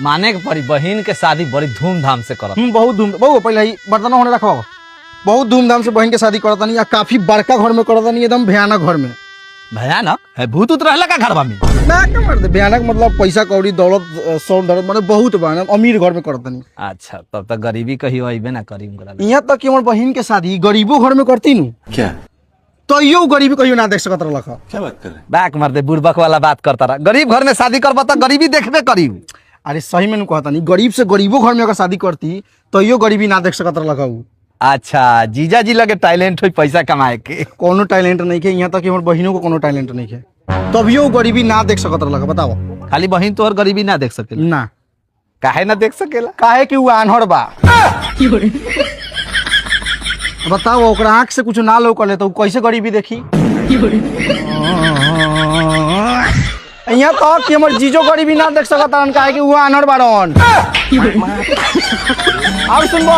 माने के पड़ी बहन के शादी बड़ी धूमधाम से करत। बहुत धूम बहु पहले ही बर्तन होने रखो। बहुत धूमधाम से बहन के शादी करता नहीं, काफी बड़का घर में करता नहीं, एकदम भयानक घर में। भयानक है? भूत उत रहला का घरवा में? ना क्या मर्द भयानक मतलब पैसा कौड़ी दौलत सौन दौलत मतलब बहुत भयानक अमीर घर में करता नहीं। अच्छा तब तक गरीबी कहियो अइबे ना करी उनकरा। यहाँ तक कि हमारे बहन के शादी गरीबों घर में करती नू क्या तो यो गरीबी कहियो ना देख सकत रहलक। क्या बात कर रहे हैं? बैक मार दे, बुड़बक वाला बात करता रहा। गरीब घर में शादी करबा तो गरीबी देखबे करी। अरे सही में कहता नहीं, गरीब से गरीबों घर में अगर शादी करती तो यो गरीबी ना देख सकत रहलक। अच्छा जीजा जी लगे टैलेंट हो पैसा कमाए के? कोनो टैलेंट नहीं है, यहाँ तक कि हमारे बहनों को कोनो टैलेंट नहीं है, तभियो गरीबी ना देख सकत रहलक। बताओ खाली बहन तोहर गरीबी ना देख सकेला? ना काहे ना देख सकेला? काहे कि वो आन्हर बा। बताओ ओकरा आँख से कुछ ना लौकले तो कैसे गरीबी देखी? यहाँ तक कि हमर जीजो गरीबी ना देख सकत काहे कि वो आन्हर बाड़न। और सुनबो